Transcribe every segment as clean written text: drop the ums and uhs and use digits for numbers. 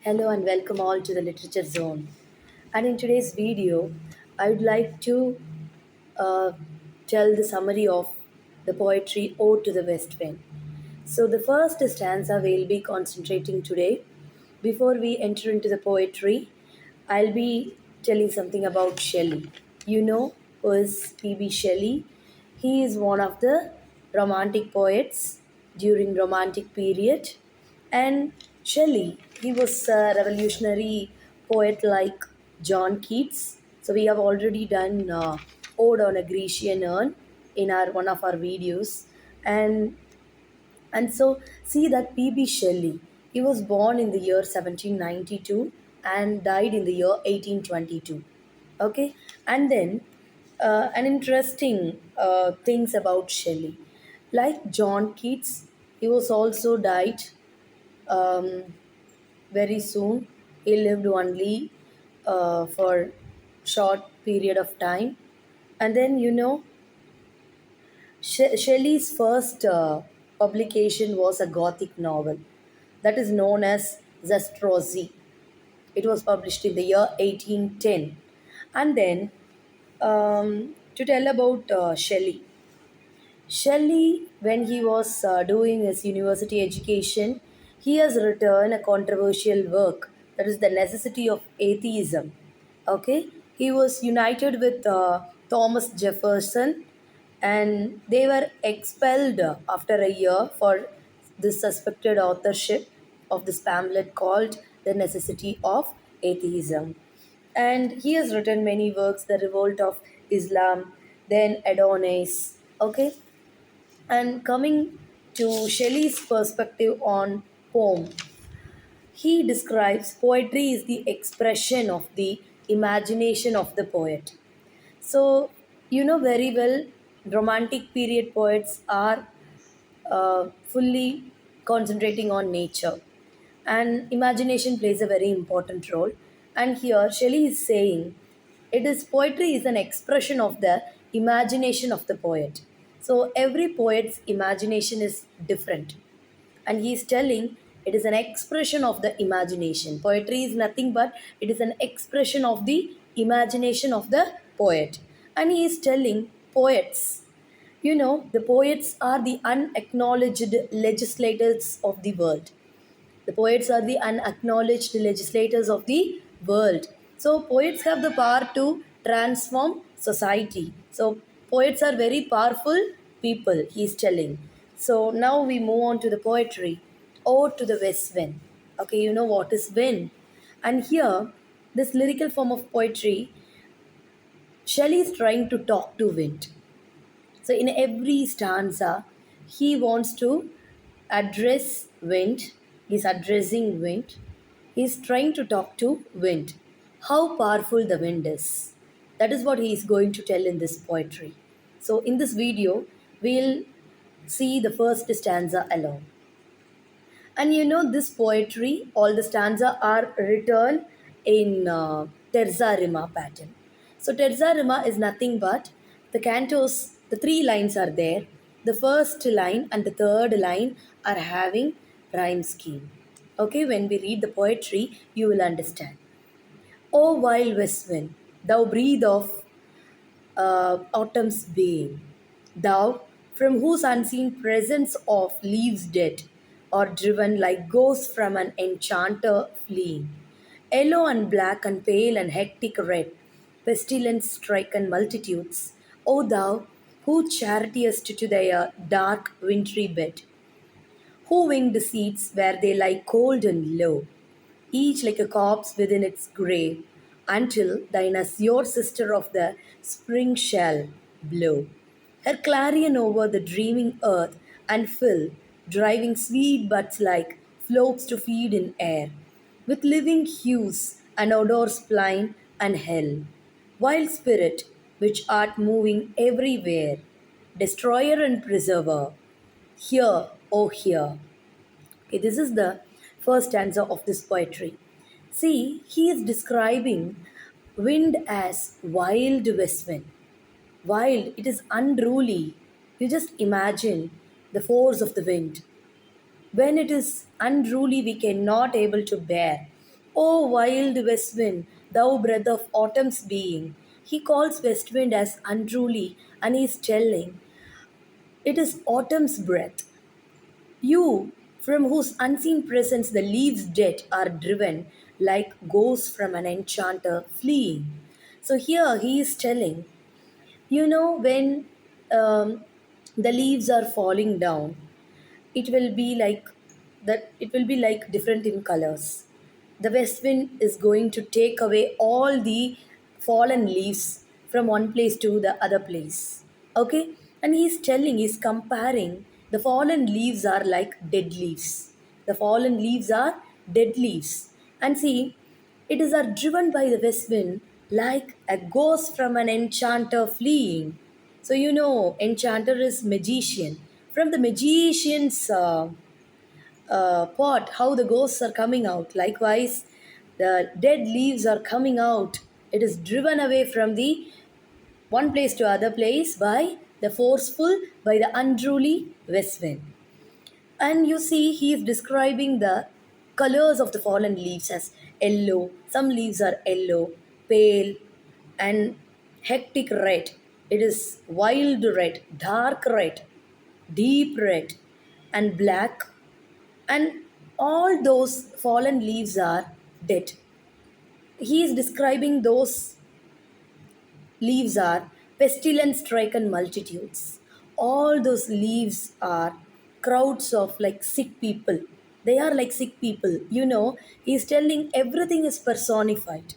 Hello and welcome all to the Literature Zone. And in today's video, I would like to uh, tell the summary of the poetry Ode to the West Wind. So, the first stanza we'll be concentrating today. Before we enter into the poetry, I'll be telling something about Shelley. You know who is P.B. Shelley? He is one of the romantic poets during Romantic period, and Shelley, he was a revolutionary poet like John Keats. So we have already done Ode on a Grecian Urn in our one of our videos, and so see that P.B. Shelley, he was born in the year 1792 and died in the year 1822. Okay, and then an interesting things about Shelley, like John Keats, he was also died um, very soon. He lived only for short period of time, and then Shelley's first publication was a Gothic novel that is known as Zastrozzi. It was published in the year 1810. And then to tell about Shelley, when he was doing his university education, he has written a controversial work that is the necessity of atheism. Okay, he was united with Thomas Jefferson, and they were expelled after a year for this suspected authorship of this pamphlet called The Necessity of Atheism. And he has written many works, The Revolt of Islam, then Adonis. Okay, and coming to Shelley's perspective on poem, he describes poetry is the expression of the imagination of the poet. So, you know very well, romantic period poets are fully concentrating on nature, and imagination plays a very important role. And here, Shelley is saying it is poetry is an expression of the imagination of the poet. So, every poet's imagination is different, and he is telling it is an expression of the imagination. Poetry is nothing but it is an expression of the imagination of the poet. And he is telling poets, the poets are the unacknowledged legislators of the world. The poets are the unacknowledged legislators of the world. So, poets have the power to transform society. So, poets are very powerful people, he is telling. So, now we move on to the poetry. Ode to the West Wind. Okay, you know what is wind. And here, this lyrical form of poetry, Shelley is trying to talk to wind. So in every stanza, he wants to address wind. He's addressing wind. He's trying to talk to wind. How powerful the wind is. That is what he is going to tell in this poetry. So in this video, we'll see the first stanza alone. And this poetry, all the stanza are written in terza rima pattern. So terza rima is nothing but the cantos, the three lines are there. The first line and the third line are having rhyme scheme. Okay, when we read the poetry, you will understand. O wild west wind, thou breathe of autumn's being. Thou, from whose unseen presence of leaves dead, are driven like ghosts from an enchanter fleeing. Yellow and black and pale and hectic red, pestilence stricken multitudes, O thou, who charitiest to their dark wintry bed, who winged seats where they lie cold and low, each like a corpse within its grave, until thine azure sister of the spring shall blow her clarion over the dreaming earth and fill, driving sweet buds like flocks to feed in air, with living hues and odors plain and hell. Wild spirit, which art moving everywhere, destroyer and preserver, hear, O hear. Okay, this is the first stanza of this poetry. See, he is describing wind as wild west wind. Wild, it is unruly. You just imagine the force of the wind. When it is unruly, we cannot able to bear. O wild west wind, thou breath of autumn's being. He calls west wind as unruly, and he is telling, it is autumn's breath. You, from whose unseen presence the leaves dead are driven like ghosts from an enchanter fleeing. So here he is telling, when um, the leaves are falling down, it will be like it will be like different in colors. The west wind is going to take away all the fallen leaves from one place to the other place. Okay, and he's comparing the fallen leaves are like dead leaves. The fallen leaves are dead leaves. And see, it is are driven by the west wind like a ghost from an enchanter fleeing. So enchanter is magician. From the magician's pot, how the ghosts are coming out. Likewise, the dead leaves are coming out. It is driven away from the one place to other place by the forceful, by the unruly west wind. And you see, he is describing the colors of the fallen leaves as yellow. Some leaves are yellow, pale, and hectic red. It is wild red, dark red, deep red, and black. And all those fallen leaves are dead. He is describing those leaves are pestilence stricken multitudes. All those leaves are crowds of like sick people. They are like sick people. He's telling everything is personified.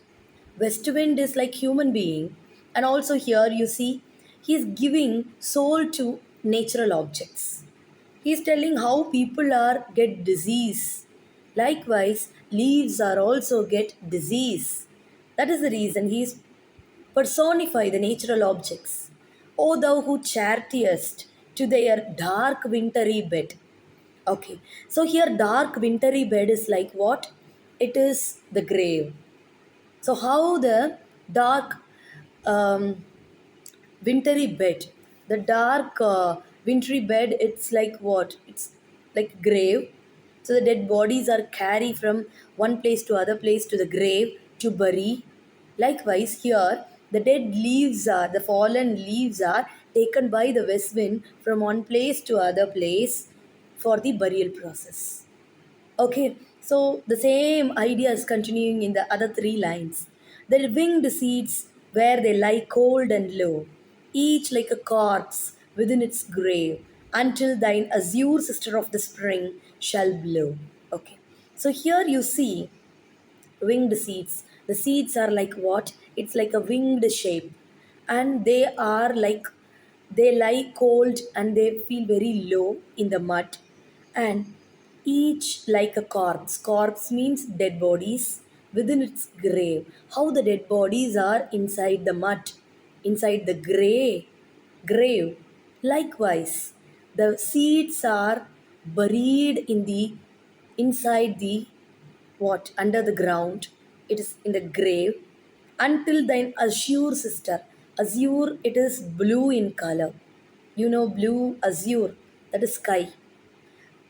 West wind is like human being. And also here you see, he's giving soul to natural objects. He's telling how people are get disease. Likewise, leaves are also get disease. That is the reason he's personify the natural objects. O thou who chartiest to their dark wintry bed. Okay, so here dark wintry bed is like what? It is the grave. So how the dark um, wintry bed, the dark wintry bed, it's like what? It's like grave. So the dead bodies are carried from one place to other place to the grave to bury. Likewise here, the fallen leaves are taken by the west wind from one place to other place for the burial process. Okay, so the same idea is continuing in the other three lines. The winged seeds where they lie cold and low, each like a corpse within its grave, until thine azure sister of the spring shall blow. Okay, so here you see winged seeds. The seeds are like what? It's like a winged shape, and they are like they lie cold and they feel very low in the mud, and each like a corpse. Corpse means dead bodies within its grave. How the dead bodies are inside the mud, inside the grave. Likewise, the seeds are buried in the inside the what? Under the ground. It is in the grave. Until thine azure sister. Azure, it is blue in color. Blue, azure, that is sky.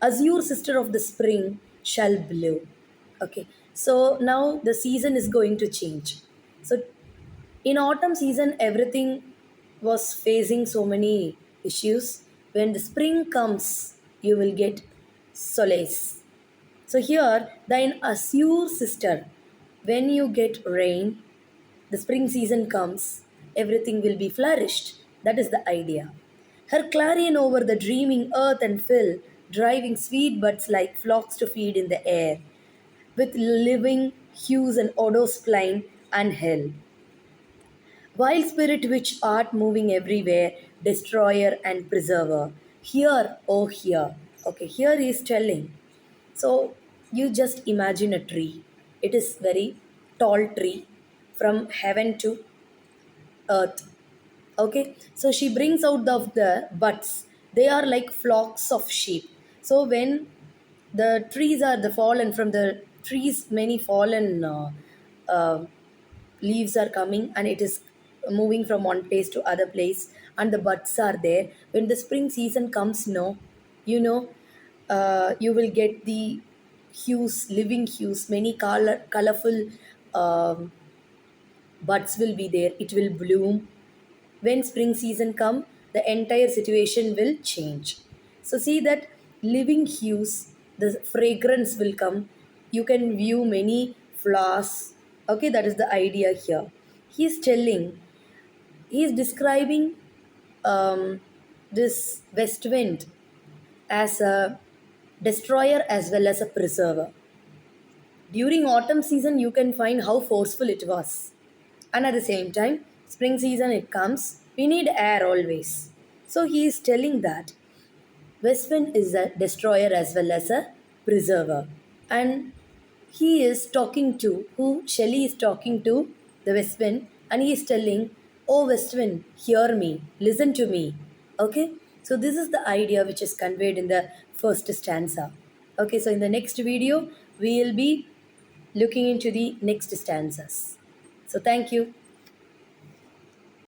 Azure sister of the spring shall blow. Okay, so now the season is going to change. So in autumn season, everything was facing so many issues. When the spring comes, you will get solace. So here, thine azure sister, when you get rain, the spring season comes, everything will be flourished. That is the idea. Her clarion over the dreaming earth and fill, driving sweet buds like flocks to feed in the air, with living hues and odors plain and hell. Wild spirit which art moving everywhere, destroyer and preserver. Here, oh here. Okay, here he is telling. So you just imagine a tree. It is very tall tree from heaven to earth. Okay, so she brings out the buds. They are like flocks of sheep. So when the trees are the fallen from the trees, many fallen uh, leaves are coming, and it is moving from one place to other place, and the buds are there. When the spring season comes, no, you know, you will get the hues, living hues, many colorful um, buds will be there. It will bloom. When spring season come, the entire situation will change. So see that living hues, the fragrance will come. You can view many flowers. Okay, that is the idea here. He is describing um, this west wind as a destroyer as well as a preserver. During autumn season, you can find how forceful it was. And at the same time, spring season it comes, we need air always. So he is telling that west wind is a destroyer as well as a preserver. And he is talking to who Shelley is talking to the west wind, and he is telling, oh west wind, hear me, listen to me. Okay, so this is the idea which is conveyed in the first stanza. Okay, so in the next video we will be looking into the next stanzas. So thank you.